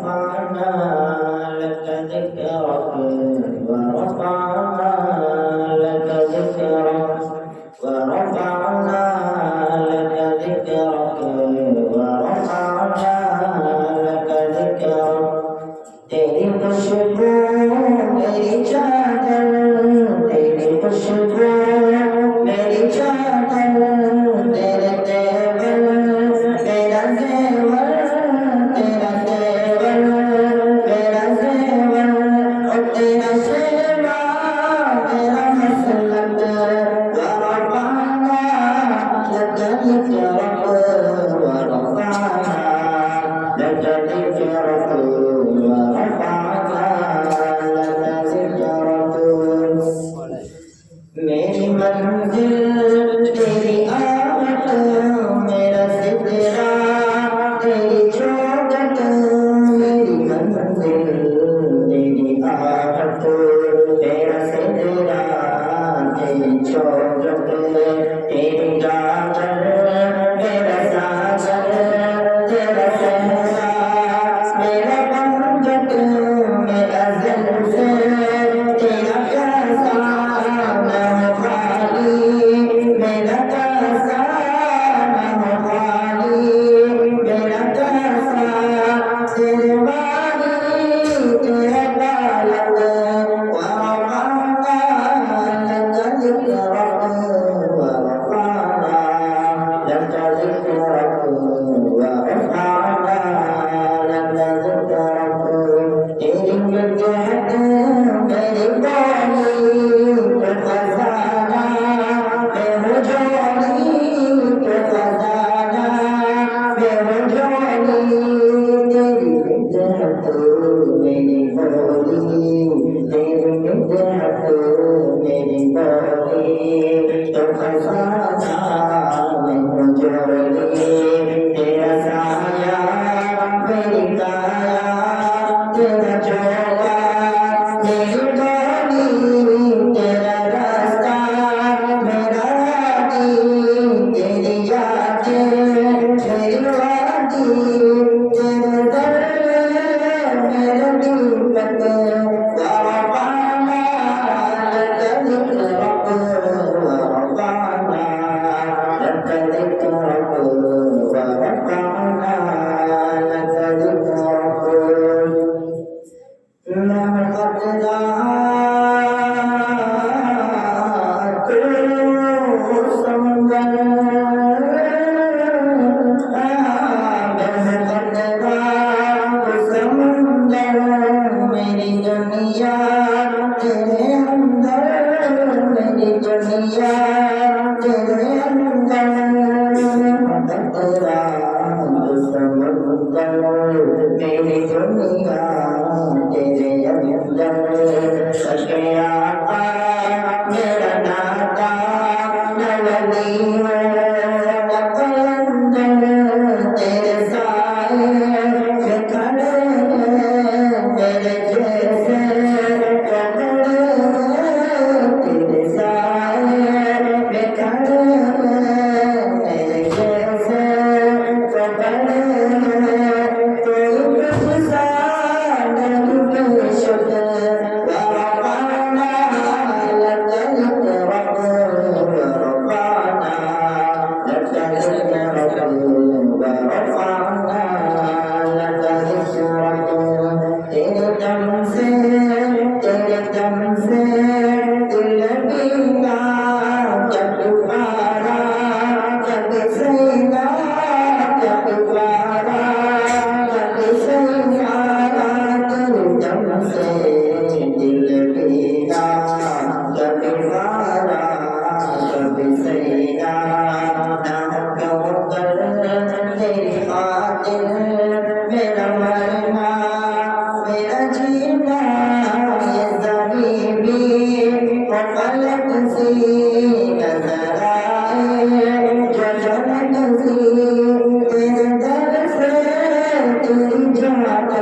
ورفعنا لك ذكرك ورفعنا لك ذكرك ورفعنا لك ذكرك ورفعنا لك ذكرك तेरी खुशबू मेरी चादर तेरी खुशबू मेरी चादर तेरे तेवर मेरा जेवर तेरा तेवर मेरा जेवर और तेरा शेवा मेरा मसलक वरफ़अना लक ज़िक्रक वरफ़अना लक ज़िक्रक मेरी मंजिल तेरी आमद मेरा सिदरा तेरी चौखट मेरी मंजिल तेरी आमद मेरा सिदरा तेरी चौखट तेरी गाजर मेरा सागर तेरा सहरा मेरा पंजट मेरा ज़ल्फ़े तेरा कासा मेरा कासा मेरा कासा तेरे वाली तेरा बालक वरफ़अना लक ज़िक्रक वरफ़अना लक ज़िक्रक वरफ़अना लक ज़िक्रक तेरी निजहत मेरी बोली के खजाना बेहुजोली के खजाना बेहुजोली तेरी निजहत मेरी बोली तेरी निजहत मेरी बोली तो खजाना बेहुजोली तेरा साया मेरी काया तेरा चोला मेरी डोली तेरा रास्ता मेरा राती तेरी यादें मेरी वादी तेरे दर मेरे दीपक वरफ़अना लक ज़िक्रक वरफ़अना लक ज़िक्रक वरफ़अना लक ज़िक्रक मेरी दुनिया तेरे अंदर मेरी दुनिया तेरे अंदर तेरा समंदर मेरी दुनिया तेरे अंदर सके आका मेरा नाता न वली न कलंदर तेरे साए से खड़े मेरे जैसे कपड़े तेरे साए में खड़े मेरे जैसे कपड़े कोई गुस्सा नहीं बेशुद्ध वरफ़अना लक ज़िक्रक वरफ़अना लक ज़िक्रक वरफ़अना लक ज़िक्रक तेरे दम से दिल बीना जब पारा जब सैना जब पारा जब सैना तेरे दम से दिल बीना जब पारा जब सैना नाम कर तेरी खातिर मेरा मरना मेरा जीना ये ज़मीनी फलक सी नज़र आए जो जनक सी तेरे दर से तेरी जात